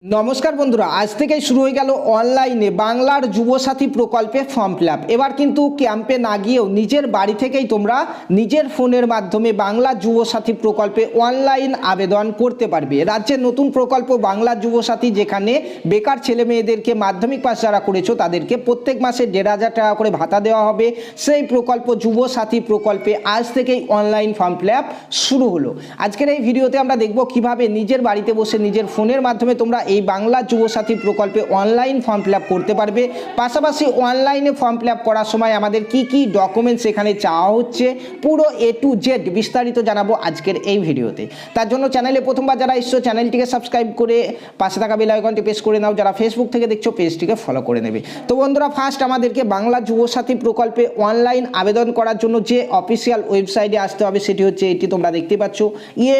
নমস্কার বন্ধুরা, আজ থেকেই শুরু হয়ে গেল অনলাইনে বাংলার যুবসাথী প্রকল্পে ফর্ম ফিল আপ। এবার কিন্তু ক্যাম্পে না গিয়েও নিজের বাড়ি থেকেই তোমরা নিজের ফোনের মাধ্যমে বাংলা যুবসাথী প্রকল্পে অনলাইন আবেদন করতে পারবে। রাজ্যের নতুন প্রকল্প বাংলা যুবসাথী, যেখানে বেকার ছেলে মেয়েদেরকে মাধ্যমিক পাস যারা করেছো তাদেরকে প্রত্যেক মাসে ১,৫০০ টাকা করে ভাতা দেওয়া হবে। সেই প্রকল্প যুবসাথী প্রকল্পে আজ থেকেই অনলাইন ফর্ম ফিল আপ শুরু হলো। আজকের এই ভিডিওতে আমরা দেখব কিভাবে নিজের বাড়িতে বসে নিজের ফোনের মাধ্যমে তোমরা এই বাংলা যুবসাথী প্রকল্পে অনলাইন ফর্ম ফিল আপ করতে পারবে। পাশাপাশি অনলাইনে ফর্ম ফিল আপ করার সময় আমাদের কি কি ডকুমেন্টস এখানে চাওয়া হচ্ছে, পুরো A to Z বিস্তারিত জানাবো আজকের এই ভিডিওতে। তার জন্য চ্যানেলে প্রথমবার যারা এসছো চ্যানেলটিকে সাবস্ক্রাইব করে পাশে থাকা বেল আইকনটি প্রেস করে নাও। যারা ফেসবুক থেকে দেখছো পেজটিকে ফলো করে নেবে। তো বন্ধুরা, ফার্স্ট আমাদেরকে বাংলা যুবসাথী প্রকল্পে অনলাইন আবেদন করার জন্য যে অফিসিয়াল ওয়েবসাইটে আসতে হবে সেটি হচ্ছে এটি, তোমরা দেখতে পাচ্ছ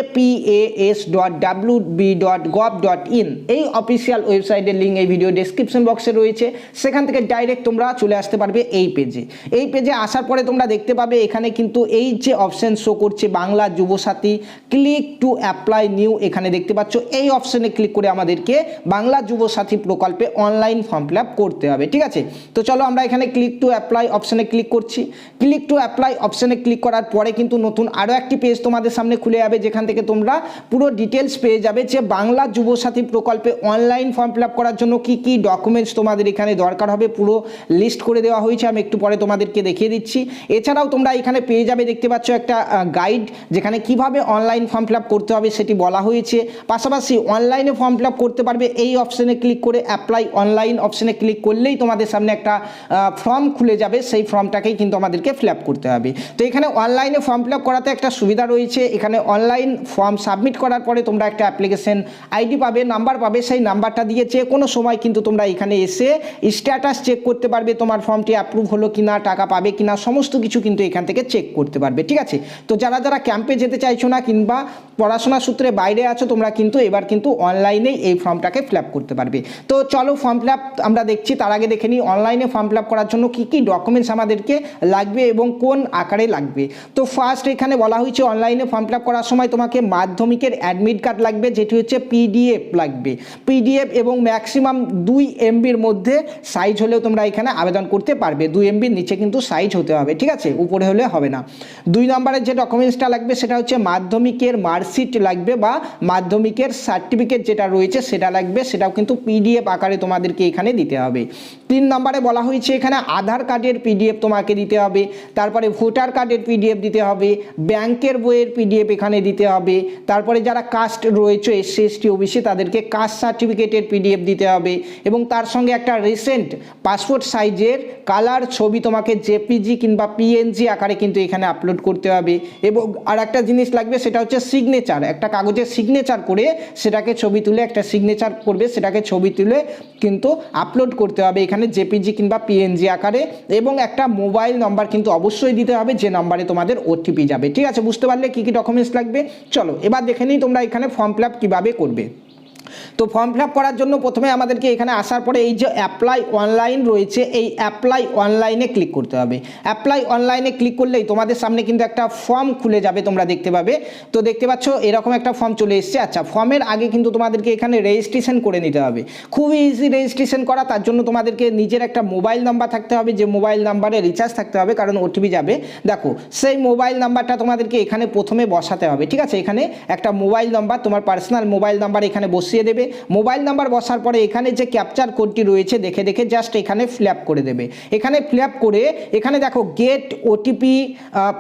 apas.wb.gov.in। এই অফিসিয়াল ওয়েবসাইটের লিঙ্ক এই ভিডিও ডেসক্রিপশন বক্সে রয়েছে, সেখান থেকে ডাইরেক্ট তোমরা চলে আসতে পারবে এই পেজে। এই পেজে আসার পরে তোমরা দেখতে পাবে এখানে কিন্তু এই যে অপশন শো করছে Bangla Yuvasathi, click to apply new, এখানে দেখতে পাচ্ছ এই অপশনে ক্লিক করে আমাদেরকে বাংলা যুবসাথী প্রকল্পে অনলাইন ফর্ম ফিল আপ করতে হবে। ঠিক আছে, তো চলো আমরা এখানে ক্লিক টু অ্যাপ্লাই অপশনে ক্লিক করছি। ক্লিক টু অ্যাপ্লাই অপশনে ক্লিক করার পরে কিন্তু নতুন আরও একটি পেজ তোমাদের সামনে খুলে যাবে, যেখান থেকে তোমরা পুরো ডিটেলস পেয়ে যাবে যে বাংলা যুবসাথী প্রকল্পে অনলাইন ফর্ম ফিল আপ করার জন্য কি কি ডকুমেন্টস তোমাদের এখানে দরকার হবে, পুরো লিস্ট করে দেওয়া হয়েছে। আমি একটু পরে তোমাদেরকে দেখিয়ে দিচ্ছি। এছাড়াও তোমরা এখানে পেয়ে যাবে, দেখতে পাচ্ছ একটা গাইড, যেখানে কিভাবে অনলাইন ফর্ম ফিল আপ করতে হবে সেটি বলা হয়েছে। পাশাপাশি অনলাইনে ফর্ম ফিল আপ করতে পারবে এই অপশনে ক্লিক করে অ্যাপ্লাই অনলাইন অপশনে ক্লিক করলেই তোমাদের সামনে একটা ফর্ম খুলে যাবে, সেই ফর্মটাকেই কিন্তু আমাদেরকে ফিল আপ করতে হবে। তো এখানে অনলাইনে ফর্ম ফিল আপ করাতে একটা সুবিধা রয়েছে, এখানে অনলাইন ফর্ম সাবমিট করার পরে তোমরা একটা অ্যাপ্লিকেশন আইডি পাবে, নাম্বার পাবে, সেই নাম্বারটা দিয়ে যে কোনো সময় কিন্তু তোমরা এখানে এসে স্ট্যাটাস চেক করতে পারবে, তোমার ফর্মটি অ্যাপ্রুভ হলো কিনা, টাকা পাবে কিনা, সমস্ত কিছু কিন্তু এখান থেকে চেক করতে পারবে। ঠিক আছে, তো যারা যারা ক্যাম্পে যেতে চাইছো না কিংবা পড়াশোনা সূত্রে বাইরে আছো, তোমরা কিন্তু এবার কিন্তু অনলাইনেই এই ফর্মটাকে ফিল আপ করতে পারবে। তো চলো ফর্ম ফিল আপ আমরা দেখছি। তার আগে দেখে নিই অনলাইনে ফর্ম ফিল আপ করার জন্য কী কী ডকুমেন্টস আমাদেরকে লাগবে এবং কোন আকারে লাগবে। তো ফার্স্ট এখানে বলা হয়েছে অনলাইনে ফর্ম ফিল আপ করার সময় তোমাকে মাধ্যমিকের অ্যাডমিট কার্ড লাগবে, যেটি হচ্ছে PDF লাগবে। PDF এবং ম্যাক্সিমাম 2 MBর মধ্যে সাইজ হলেও তোমরা এখানে আবেদন করতে পারবে। 2 MBর নিচে কিন্তু সাইজ হতে হবে, ঠিক আছে, উপরে হলে হবে না। 2 নম্বরের যে ডকুমেন্টসটা লাগবে সেটা হচ্ছে মাধ্যমিকের মার্কশিট লাগবে বা মাধ্যমিকের সার্টিফিকেট যেটা রয়েছে সেটা লাগবে, সেটাও কিন্তু PDF আকারে তোমাদেরকে এখানে দিতে হবে। 3 নম্বরে বলা হয়েছে এখানে আধার কার্ডের PDF তোমাকে দিতে হবে, তারপরে ভোটার কার্ডের PDF দিতে হবে, ব্যাংকের বইয়ের PDF এখানে দিতে হবে, তারপরে যারা কাস্ট রয়েছে SC ST OBC তাদেরকে কাস্ট সার্টিফিকেটের PDF দিতে হবে, এবং তার সঙ্গে একটা রিসেন্ট পাসপোর্ট সাইজের কালার ছবি তোমাকে JPG কিংবা PNG আকারে কিন্তু এখানে আপলোড করতে হবে। এবং আর একটা জিনিস লাগবে, সেটা হচ্ছে সিগনেচার, একটা কাগজে সিগনেচার করে সেটাকে ছবি তুলে, একটা সিগনেচার করবে সেটাকে ছবি তুলে কিন্তু আপলোড করতে হবে এখানে JPG কিংবা PNG আকারে, এবং একটা মোবাইল নাম্বার কিন্তু অবশ্যই দিতে হবে, যে নাম্বারে তোমাদের OTP যাবে। ঠিক আছে, বুঝতে পারলে কী কী ডকুমেন্টস লাগবে। চলো এবার দেখে নিই তোমরা এখানে ফর্ম ফিল আপ কীভাবে করবে। তো ফর্ম ফিল আপ করার জন্য প্রথমে আমাদেরকে এখানে আসার পরে এই যে অ্যাপ্লাই অনলাইন রয়েছে, এই অ্যাপ্লাই অনলাইনে ক্লিক করতে হবে। অ্যাপ্লাই অনলাইনে ক্লিক করলেই তোমাদের সামনে কিন্তু একটা ফর্ম খুলে যাবে, তোমরা দেখতে পাবে। তো দেখতে পাচ্ছ এরকম একটা ফর্ম চলে এসেছে। আচ্ছা, ফর্মের আগে কিন্তু তোমাদেরকে এখানে রেজিস্ট্রেশন করে নিতে হবে। খুবই ইজি রেজিস্ট্রেশন করা, তার জন্য তোমাদেরকে নিজের একটা মোবাইল নাম্বার থাকতে হবে, যে মোবাইল নাম্বারে রিচার্জ থাকতে হবে, কারণ OTP যাবে। দেখো সেই মোবাইল নাম্বারটা তোমাদেরকে এখানে প্রথমে বসাতে হবে। ঠিক আছে, এখানে একটা মোবাইল নাম্বার, তোমার পার্সোনাল মোবাইল নাম্বার এখানে বসিয়ে দেবে। মোবাইল নাম্বার বসার পরে এখানে যে ক্যাপচার কোডটি রয়েছে দেখে দেখে জাস্ট এখানে ফিল আপ করে দেবে। এখানে ফিল আপ করে এখানে দেখো গেট OTP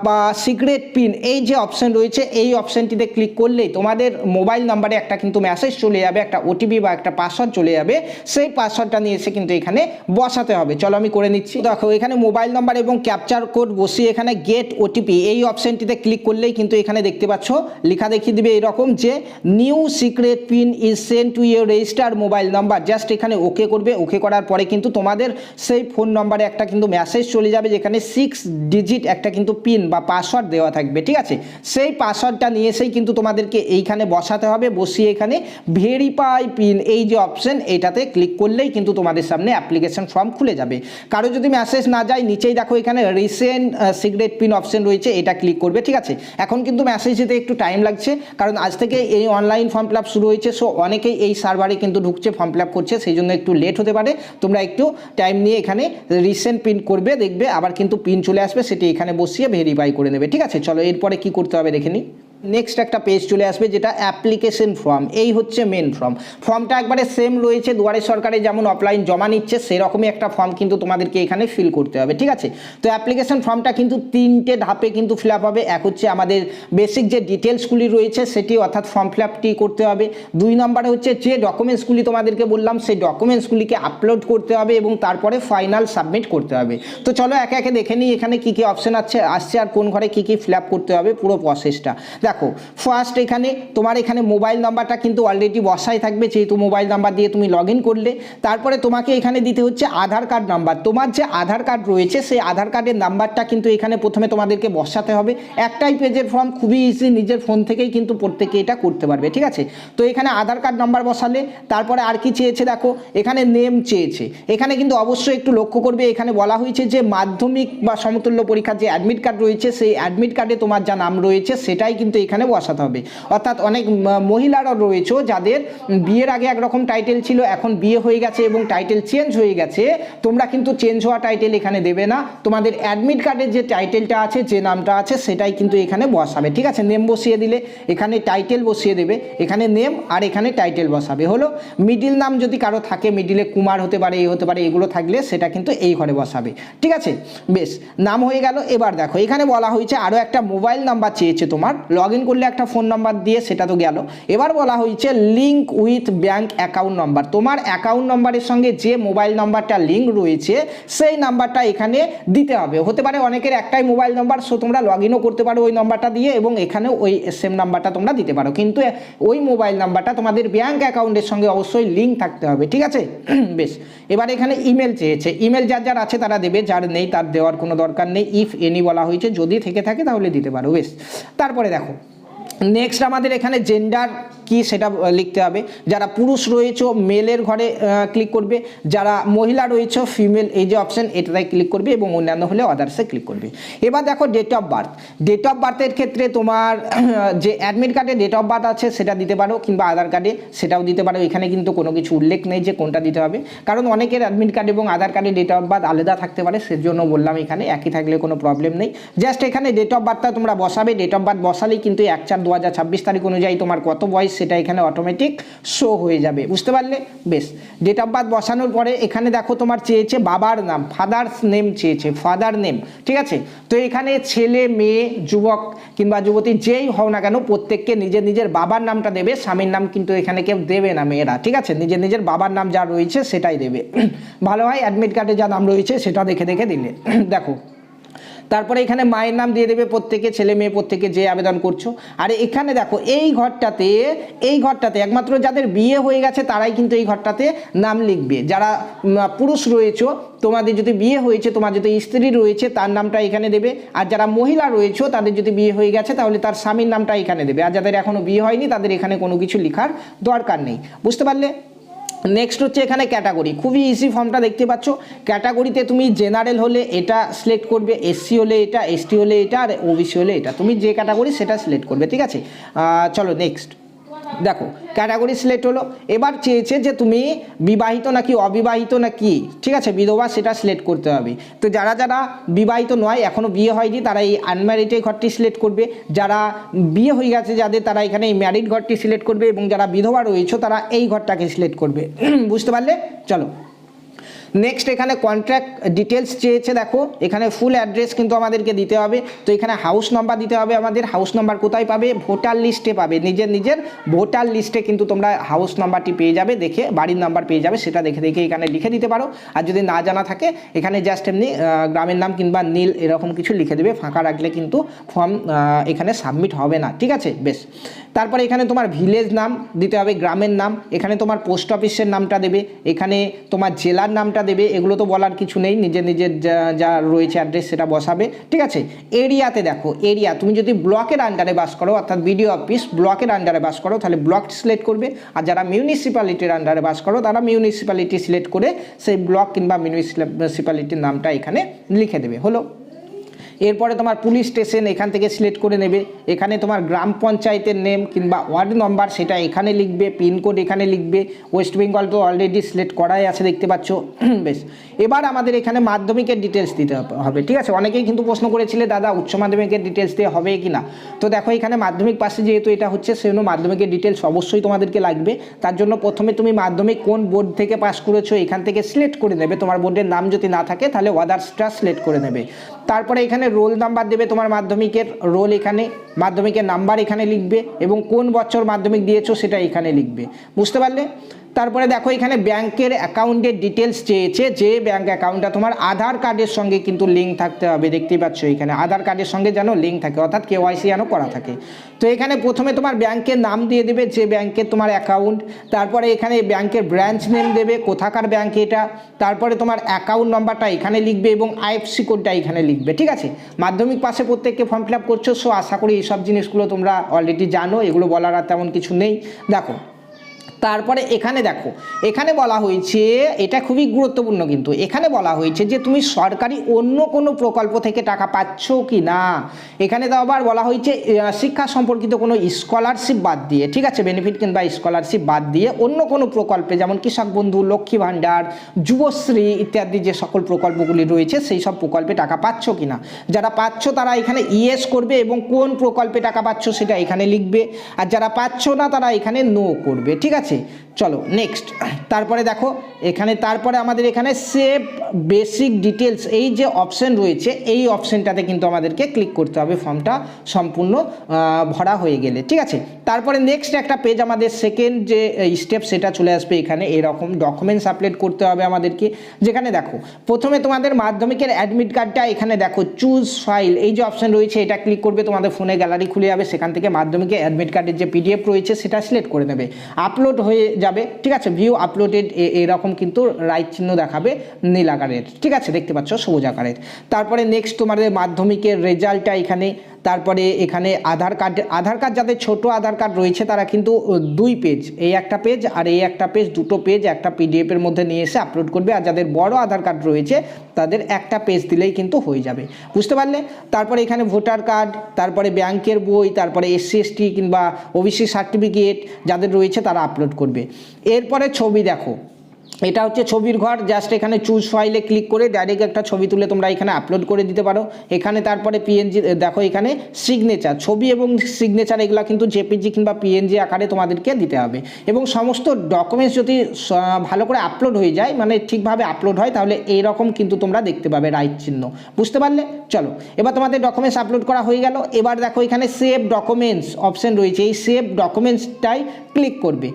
বা সিক্রেট পিন এই যে অপশন রয়েছে, এই অপশনটিতে ক্লিক করলেই তোমাদের মোবাইল নাম্বারে একটা কিন্তু মেসেজ চলে যাবে, একটা OTP বা একটা পাসওয়ার্ড চলে যাবে। সেই পাসওয়ার্ডটা নিয়ে এসে কিন্তু এখানে বসাতে হবে। চলো আমি করে নিচ্ছি। দেখো এখানে মোবাইল নাম্বার এবং ক্যাপচার কোড বসিয়ে এখানে গেট OTP এই অপশনটিতে ক্লিক করলেই কিন্তু এখানে দেখতে পাচ্ছ লেখা দেখিয়ে দিবে এরকম যে new secret pin is send to your register mobile number. Just এখানে ওকে করবে। ওকে করার পরে কিন্তু তোমাদের সেই ফোন নাম্বারে একটা কিন্তু মেসেজ চলে যাবে, যেখানে 6 ডিজিট একটা কিন্তু পিন বা পাসওয়ার্ড দেওয়া থাকবে। ঠিক আছে, সেই পাসওয়ার্ডটা নিয়ে এসেই কিন্তু তোমাদেরকে এইখানে বসাতে হবে। বসিয়ে এখানে ভেরিফাই পিন এই যে অপশন, এইটাতে ক্লিক করলেই কিন্তু তোমাদের সামনে অ্যাপ্লিকেশন ফর্ম খুলে যাবে। কারো যদি মেসেজ না যায়, নিচেই দেখো এখানে রিসেন্ট সিক্রেট পিন অপশন রয়েছে, এটা ক্লিক করবে। ঠিক আছে, এখন কিন্তু মেসেজ যেতে একটু টাইম লাগছে, কারণ আজ থেকে এই অনলাইন ফর্ম ফিল আপ শুরু হয়েছে। সো অনেক অনেকেই এই সার্ভারে কিন্তু ঢুকছে, ফর্ম ফিল আপ করছে, সেই জন্য একটু লেট হতে পারে। তোমরা একটু টাইম নিয়ে এখানে রিসেন্ট পিন করবে, দেখবে আবার কিন্তু পিন চলে আসবে, সেটি এখানে বসিয়ে ভেরিফাই করে নেবে। ঠিক আছে, চলো এরপরে কি করতে হবে দেখে নিই। নেক্সট একটা পেজ চলে আসবে যেটা অ্যাপ্লিকেশন ফর্ম। এই হচ্ছে মেন ফর্ম। ফর্মটা একবারে সেম রয়েছে, দুয়ারে সরকারে যেমন অফলাইন জমা নিচ্ছে সেরকমই একটা ফর্ম কিন্তু তোমাদেরকে এখানে ফিল করতে হবে। ঠিক আছে, তো অ্যাপ্লিকেশন ফর্মটা কিন্তু 3টে ধাপে কিন্তু ফিল আপ হবে। এক হচ্ছে আমাদের বেসিক যে ডিটেলসগুলি রয়েছে সেটি, অর্থাৎ ফর্ম ফিল আপটি করতে হবে। 2 নম্বরে হচ্ছে যে ডকুমেন্টসগুলি তোমাদেরকে বললাম সেই ডকুমেন্টসগুলিকে আপলোড করতে হবে এবং তারপরে ফাইনাল সাবমিট করতে হবে। তো চলো একে একে দেখে নিই এখানে কী কী অপশান আসছে আর কোন ঘরে কী কী ফিল আপ করতে হবে পুরো প্রসেসটা। দেখো ফার্স্ট এখানে তোমার এখানে মোবাইল নাম্বারটা কিন্তু অলরেডি বসাই থাকবে, যেহেতু মোবাইল নাম্বার দিয়ে তুমি লগ ইন করলে। তারপরে তোমাকে এখানে দিতে হচ্ছে আধার কার্ড নাম্বার। তোমার যে আধার কার্ড রয়েছে সেই আধার কার্ডের নাম্বারটা কিন্তু এখানে প্রথমে তোমাদেরকে বসাতে হবে। একটাই পেজের ফর্ম, খুবই ইজি, নিজের ফোন থেকেই কিন্তু প্রত্যেকে এটা করতে পারবে। ঠিক আছে, তো এখানে আধার কার্ড নাম্বার বসালে তারপরে আর কি চেয়েছে দেখো এখানে নেম চেয়েছে। এখানে কিন্তু অবশ্যই একটু লক্ষ্য করবে, এখানে বলা হয়েছে যে মাধ্যমিক বা সমতুল্য পরীক্ষার যে অ্যাডমিট কার্ড রয়েছে সেই অ্যাডমিট কার্ডে তোমার যা নাম রয়েছে সেটাই কিন্তু এখানে বসাতে হবে। অর্থাৎ অনেক মহিলারা রয়েছে যাদের বিয়ের আগে একরকম টাইটেল ছিল, এখন বিয়ে হয়ে গেছে এবং টাইটেল চেঞ্জ হয়ে গেছে, তোমরা কিন্তু চেঞ্জ হওয়া টাইটেল এখানে দেবে না, তোমাদের অ্যাডমিট কার্ডের যে টাইটেলটা আছে, যে নামটা আছে সেটাই কিন্তু এখানে বসাবে। ঠিক আছে, নেম বসিয়ে দিলে এখানে টাইটেল বসিয়ে দেবে, এখানে নেম আর এখানে টাইটেল বসাবে। হলো, মিডিল নাম যদি কারো থাকে, মিডিলে কুমার হতে পারে, এই হতে পারে, এগুলো থাকলে সেটা কিন্তু এই ঘরে বসাবে। ঠিক আছে, বেশ, নাম হয়ে গেল। এবার দেখো এখানে বলা হয়েছে আরও একটা মোবাইল নাম্বার চেয়েছে, তোমার লগ ইন করলে একটা ফোন নাম্বার দিয়ে, সেটা তো গেল। এবার বলা হয়েছে link with bank account number. তোমার অ্যাকাউন্ট নাম্বারের সঙ্গে যে মোবাইল নাম্বারটা লিঙ্ক রয়েছে সেই নাম্বারটা এখানে দিতে হবে। হতে পারে অনেকের একটাই মোবাইল নাম্বার, সো তোমরা লগ ইনও করতে পারো ওই নাম্বারটা দিয়ে এবং এখানে ওই সেম নাম্বারটা তোমরা দিতে পারো, কিন্তু ওই মোবাইল নাম্বারটা তোমাদের ব্যাঙ্ক অ্যাকাউন্টের সঙ্গে অবশ্যই লিঙ্ক থাকতে হবে। ঠিক আছে, বেশ। এবার এখানে ইমেল চেয়েছে, ইমেল যার যার আছে তারা দেবে, যার নেই তার দেওয়ার কোনো দরকার নেই। ইফ এনি বলা হয়েছে, যদি থেকে থাকে তাহলে দিতে পারো। বেশ, তারপরে দেখো নেক্সট আমাদের এখানে জেন্ডার কি সেটা লিখতে হবে। যারা পুরুষ রয়েছে মেলের ঘরে ক্লিক করবে, যারা মহিলা রয়েছে ফিমেল, এই যে অপশান এটাতে ক্লিক করবে এবং অন্যান্য হলে আদার্সে ক্লিক করবে। এবার দেখো date of birth. Date of বার্থের ক্ষেত্রে তোমার যে অ্যাডমিট কার্ডে ডেট অফ বার্থ আছে সেটা দিতে পারো, কিংবা আধার কার্ডে সেটাও দিতে পারো। এখানে কিন্তু কোনো কিছু উল্লেখ নেই যে কোনটা দিতে হবে, কারণ অনেকের অ্যাডমিট কার্ড এবং আধার কার্ডে ডেট অফ বার্থ আলাদা থাকতে পারে, সেজন্য বললাম এখানে একই থাকলে কোনো প্রবলেম নেই। জাস্ট এখানে ডেট অফ বার্থটা তোমরা বসাবে। ডেট অফ বার্থ বসালেই কিন্তু 1/4/2026 তারিখ অনুযায়ী তোমার কত বয়স সেটা এখানে অটোমেটিক শো হয়ে যাবে। বুঝতে পারলে? বেশ, ডেট অফ বার্থ বসানোর পরে এখানে দেখো তোমার চেয়েছে বাবার নাম, ফাদার্স নেম চেয়েছে, ফাদার নেম। ঠিক আছে, তো এখানে ছেলে মেয়ে যুবক কিংবা যুবতী যেই হও না কেন প্রত্যেককে নিজের নিজের বাবার নামটা দেবে, স্বামীর নাম কিন্তু এখানে কেউ দেবে না মেয়েরা। ঠিক আছে, নিজের নিজের বাবার নাম যা রয়েছে সেটাই দেবে। ভালো হয় অ্যাডমিট কার্ডে যা নাম রয়েছে সেটা দেখে দেখে দিলে। দেখো তারপরে এখানে মায়ের নাম দিয়ে দেবে প্রত্যেকে, ছেলে মেয়ে প্রত্যেকে যে আবেদন করছো। আর এখানে দেখো এই ঘরটাতে একমাত্র যাদের বিয়ে হয়ে গেছে তারাই কিন্তু এই ঘরটাতে নাম লিখবে। যারা পুরুষ রয়েছে, তোমাদের যদি বিয়ে হয়েছে, তোমার যদি স্ত্রী রয়েছে তার নামটা এখানে দেবে। আর যারা মহিলা রয়েছে তাদের যদি বিয়ে হয়ে গেছে তাহলে তার স্বামীর নামটা এখানে দেবে। আর যাদের এখনো বিয়ে হয়নি তাদের এখানে কোনো কিছু লেখার দরকার নেই। বুঝতে পারলে? নেক্সট হচ্ছে এখানে ক্যাটাগরি। খুবই ইজি ফর্মটা দেখতে পাচ্ছ। ক্যাটাগরিতে তুমি জেনারেল হলে এটা সিলেক্ট করবে, এসসি হলে এটা, এসটি হলে এটা, আর ওবিসি হলে এটা। তুমি যে ক্যাটাগরি সেটা সিলেক্ট করবে। ঠিক আছে, চলো নেক্সট। দেখো ক্যাটাগরি সিলেক্ট হলো। এবার চেয়েছে যে তুমি বিবাহিত নাকি অবিবাহিত নাকি, ঠিক আছে, বিধবা, সেটা সিলেক্ট করতে হবে। তো যারা যারা বিবাহিত নয়, এখনও বিয়ে হয়নি, তারা এই আনম্যারিড ঘরটি সিলেক্ট করবে। যারা বিয়ে হয়ে গেছে যাদের, তারা এখানে এই ম্যারিড ঘরটি সিলেক্ট করবে এবং যারা বিধবা রয়েছে তারা এই ঘরটাকে সিলেক্ট করবে। বুঝতে পারলে? চলো নেক্সট এখানে কন্ট্রাক্ট ডিটেলস চেয়েছে। দেখো এখানে ফুল অ্যাড্রেস কিন্তু আমাদেরকে দিতে হবে। তো এখানে হাউস নাম্বার দিতে হবে আমাদের। হাউস নাম্বার কোথায় পাবে? ভোটার লিস্টে পাবে। নিজের নিজের ভোটার লিস্টে কিন্তু তোমরা হাউস নাম্বারটি পেয়ে যাবে, দেখে বাড়ির নাম্বার পেয়ে যাবে, সেটা দেখে দেখে এখানে লিখে দিতে পারো। আর যদি না জানা থাকে এখানে জাস্ট এমনি গ্রামের নাম কিংবা নীল এরকম কিছু লিখে দেবে, ফাঁকা রাখলে কিন্তু ফর্ম এখানে সাবমিট হবে না। ঠিক আছে, বেশ। তারপরে এখানে তোমার ভিলেজ নাম দিতে হবে, গ্রামের নাম। এখানে তোমার পোস্ট অফিসের নামটা দেবে, এখানে তোমার জেলার নামটা দেবে। এগুলো তো বলার কিছু নেই, নিজের নিজের যা রয়েছে অ্যাড্রেস সেটা বসাবে। ঠিক আছে, এরিয়াতে দেখো এরিয়া, তুমি যদি ব্লকের আন্ডারে বাস করো, অর্থাৎ বিডিও অফিস ব্লকের আন্ডারে বাস করো তাহলে ব্লক সিলেক্ট করবে। আর যারা মিউনিসিপ্যালিটির আন্ডারে বাস করো তারা মিউনিসিপ্যালিটি সিলেক্ট করে সেই ব্লক কিংবা মিউনিসিপ্যালিটির নামটা এখানে লিখে দেবে। হলো, এরপরে তোমার পুলিশ স্টেশন এখান থেকে সিলেক্ট করে নেবে, এখানে তোমার গ্রাম পঞ্চায়েতের নেম কিংবা ওয়ার্ড নম্বর সেটা এখানে লিখবে, পিনকোড এখানে লিখবে। ওয়েস্ট বেঙ্গল তো অলরেডি সিলেক্ট করাই আছে দেখতে পাচ্ছ। বেশ, এবার আমাদের এখানে মাধ্যমিকের ডিটেলস দিতে হবে, ঠিক আছে। অনেকেই কিন্তু প্রশ্ন করেছিলে দাদা উচ্চ মাধ্যমিকের ডিটেলস দিয়ে হবে কি না, তো দেখো এখানে মাধ্যমিক পাশে যেহেতু এটা হচ্ছে সেজন্য মাধ্যমিকের ডিটেলস অবশ্যই তোমাদেরকে লাগবে। তার জন্য প্রথমে তুমি মাধ্যমিক কোন বোর্ড থেকে পাস করেছো এখান থেকে সিলেক্ট করে নেবে, তোমার বোর্ডের নাম যদি না থাকে তাহলে আদার্সটা সিলেক্ট করে নেবে। তারপরে এখানে রোল নাম্বার দেবে, তোমার মাধ্যমিকের রোল এখানে, মাধ্যমিকের নাম্বার এখানে লিখবে এবং কোন বছর মাধ্যমিক দিয়েছো সেটা এখানে লিখবে, বুঝতে পারলে। তারপরে দেখো এখানে ব্যাংকের অ্যাকাউন্টের ডিটেলস চেয়েছে, যে ব্যাংক অ্যাকাউন্টটা তোমার আধার কার্ডের সঙ্গে কিন্তু লিঙ্ক থাকতে হবে, দেখতেই পাচ্ছ এখানে আধার কার্ডের সঙ্গে যেন লিঙ্ক থাকে, অর্থাৎ KYC যেন করা থাকে। তো এখানে প্রথমে তোমার ব্যাংকের নাম দিয়ে দেবে, যে ব্যাংকের তোমার অ্যাকাউন্ট, তারপরে এখানে ব্যাংকের ব্রাঞ্চ নেম দেবে, কোথাকার ব্যাংক এটা, তারপরে তোমার অ্যাকাউন্ট নাম্বারটা এখানে লিখবে এবং IFSC কোডটা এখানে লিখবে, ঠিক আছে। মাধ্যমিক পাশে প্রত্যেককে ফর্ম ফিল আপ করছো, সো আশা করি এইসব জিনিসগুলো তোমরা অলরেডি জানো, এগুলো বলার আর তেমন কিছু নেই। দেখো তারপরে এখানে দেখো এখানে বলা হয়েছে, এটা খুবই গুরুত্বপূর্ণ, কিন্তু এখানে বলা হয়েছে যে তুমি সরকারি অন্য কোনো প্রকল্প থেকে টাকা পাচ্ছ কি না। এখানে তো আবার বলা হয়েছে শিক্ষা সম্পর্কিত কোনো স্কলারশিপ বাদ দিয়ে, ঠিক আছে, বেনিফিট কিংবা স্কলারশিপ বাদ দিয়ে অন্য কোনো প্রকল্পে যেমন কৃষক বন্ধু, লক্ষ্মী ভাণ্ডার, যুবশ্রী ইত্যাদি যে সকল প্রকল্পগুলি রয়েছে সেই সব প্রকল্পে টাকা পাচ্ছ কি না। যারা পাচ্ছ তারা এখানে ইয়েস করবে এবং কোন প্রকল্পে টাকা পাচ্ছ সেটা এখানে লিখবে, আর যারা পাচ্ছ না তারা এখানে নো করবে, ঠিক আছে। চলো নেক্সট, তারপরে দেখো এখানে তারপরে আমাদের এখানে সেভ বেসিক ডিটেলস এই যে অপশন রয়েছে এই অপশনটাতে কিন্তু আমাদেরকে ক্লিক করতে হবে ফর্মটা সম্পূর্ণ ভরা হয়ে গেলে, ঠিক আছে। তারপরে নেক্সট একটা পেজ আমাদের সেকেন্ড যে স্টেপ সেটা চলে আসবে, এখানে এরকম ডকুমেন্টস আপলোড করতে হবে আমাদেরকে, যেখানে দেখো প্রথমে তোমাদের মাধ্যমিকের অ্যাডমিট কার্ডটা এখানে দেখো চুজ ফাইল এই যে অপশন রয়েছে এটা ক্লিক করবে, তোমাদের ফোনে গ্যালারি খুলে যাবে, সেখান থেকে মাধ্যমিকের অ্যাডমিট কার্ডের যে PDF রয়েছে সেটা সিলেক্ট করে নেবে, আপলোড হয়ে যাবে, ঠিক আছে। ভিউ আপলোডেড এরকম কিন্তু রাইট চিহ্ন দেখাবে নীল আকারের, ঠিক আছে, দেখতে পাচ্ছ সবুজ আকারের। তারপরে নেক্সট তোমাদের মাধ্যমিকের রেজাল্টটা এখানে, তারপরে এখানে আধার কার্ড যাদের ছোট আধার কার্ড রয়েছে তারা কিন্তু 2 পেজ, এই একটা পেজ আর এই একটা পেজ, দুটো পেজ একটা PDF এর মধ্যে নিয়ে এসে আপলোড করবে, আর যাদের বড় আধার কার্ড রয়েছে তাদের একটা পেজ দিলেই কিন্তু হয়ে যাবে, বুঝতে পারলে। তারপরে এখানে ভোটার কার্ড, তারপরে ব্যাংকের বই, তারপরে SC ST কিংবা OBC সার্টিফিকেট যাদের রয়েছে তারা আপলোড করবে। এরপরে ছবি দেখো, এটা হচ্ছে ছবির ঘর, জাস্ট এখানে চুজ ফাইলে ক্লিক করে ডাইরেক্ট একটা ছবি তুলে তোমরা এখানে আপলোড করে দিতে পারো। এখানে তারপরে PNG দেখো এখানে সিগনেচার, ছবি এবং সিগনেচার এগুলো কিন্তু JPG কিংবা PNG আকারে তোমাদেরকে দিতে হবে, এবং সমস্ত ডকুমেন্টস যদি ভালো করে আপলোড হয়ে যায়, মানে ঠিকভাবে আপলোড হয়, তাহলে এইরকম কিন্তু তোমরা দেখতে পাবে রাইট চিহ্ন, বুঝতে পারলে। চলো এবার তোমাদের ডকুমেন্টস আপলোড করা হয়ে গেল, এবার দেখো এখানে সেভ ডকুমেন্টস অপশন রয়েছে, এই সেভ ডকুমেন্টসটাই ক্লিক করবে।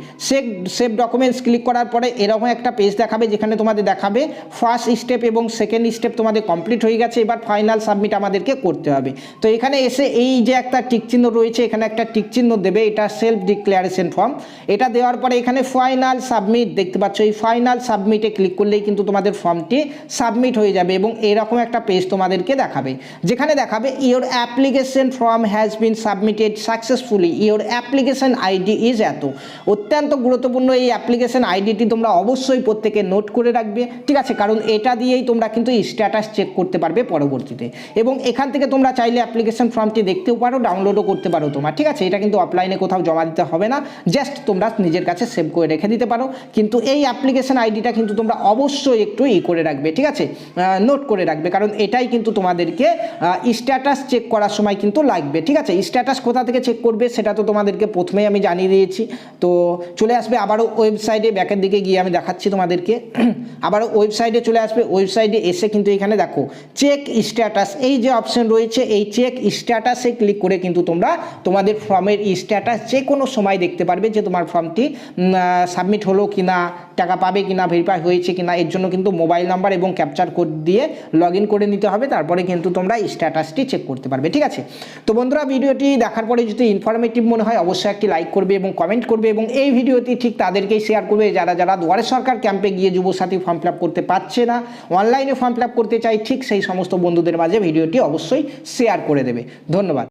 সেভ ডকুমেন্টস ক্লিক করার পরে এরকম একটা পেজ দেখাবে, যেখানে তোমাদের দেখাবে ফার্স্ট স্টেপ এবং সেকেন্ড স্টেপ তোমাদের কমপ্লিট হয়ে গেছে, এবার ফাইনাল সাবমিট আমাদেরকে করতে হবে। তো এখানে এসে এই যে একটা টিক চিহ্ন রয়েছে এখানে একটা টিক চিহ্ন দেবে, এটা সেলফ ডিক্লারেশন ফর্ম, এটা দেওয়ার পরে এখানে ফাইনাল সাবমিট দেখতে পাচ্ছ, এই ফাইনাল সাবমিটে ক্লিক করলেই কিন্তু তোমাদের ফর্মটি সাবমিট হয়ে যাবে এবং এরকম একটা পেজ তোমাদেরকে দেখাবে, যেখানে দেখাবে your application form has been submitted successfully, your application ID is এত। অত্যন্ত গুরুত্বপূর্ণ এই অ্যাপ্লিকেশন আইডিটি তোমরা অবশ্যই প্রত্যেকে নোট করে রাখবে, ঠিক আছে, কারণ এটা দিয়েই তোমরা কিন্তু স্ট্যাটাস চেক করতে পারবে পরবর্তীতে, এবং এখান থেকে তোমরা চাইলে অ্যাপ্লিকেশন ফর্মটি দেখতেও পারো, ডাউনলোডও করতে পারো তোমার, ঠিক আছে। এটা কিন্তু অফলাইনে কোথাও জমা দিতে হবে না, জাস্ট তোমরা নিজের কাছে সেভ করে রেখে দিতে পারো, কিন্তু এই অ্যাপ্লিকেশন আইডিটা কিন্তু তোমরা অবশ্যই একটু করে রাখবে, ঠিক আছে, নোট করে রাখবে, কারণ এটাই কিন্তু তোমাদেরকে স্ট্যাটাস চেক করার সময় কিন্তু লাগবে, ঠিক আছে। স্ট্যাটাস কোথা থেকে চেক করবে সেটা তো তোমাদেরকে প্রথমেই আমি জানিয়ে দিয়েছি। তো চলে আসবে আবারও ওয়েবসাইটে, ব্যাকের দিকে গিয়ে আমি দেখাচ্ছি তোমাদেরকে, আবারও ওয়েবসাইটে চলে আসবে, ওয়েবসাইটে এসে কিন্তু এখানে দেখো চেক স্ট্যাটাস এই যে অপশন রয়েছে, এই চেক স্ট্যাটাসে ক্লিক করে কিন্তু তোমরা তোমাদের ফর্মের স্ট্যাটাস যে কোনো সময় দেখতে পারবে, যে তোমার ফর্মটি সাবমিট হলো কিনা, টাকা পাবে কিনা, ভেরিফাই হয়েছে কিনা। এর জন্য কিন্তু মোবাইল নাম্বার এবং ক্যাপচার কোড দিয়ে লগ ইন করে নিতে হবে, তারপরে কিন্তু তোমরা স্ট্যাটাসটি চেক করতে পারবে, ঠিক আছে। তো বন্ধুরা ভিডিওটি দেখার পরে যদি ইনফরমেটিভ মনে হয় অবশ্যই একটি লাইক করবে এবং কমেন্ট করবে, এবং এই ভিডিওটি ঠিক তাদেরকেই শেয়ার করবে যারা যারা দুয়ারে সরকার ক্যাম্পে গিয়ে যুবসাথী ফর্ম ফিল আপ করতে পারছে না, অনলাইনে ফর্ম ফিল আপ করতে চাই, ঠিক সেই সমস্ত বন্ধুদের মাঝে ভিডিওটি অবশ্যই শেয়ার করে দেবে। ধন্যবাদ।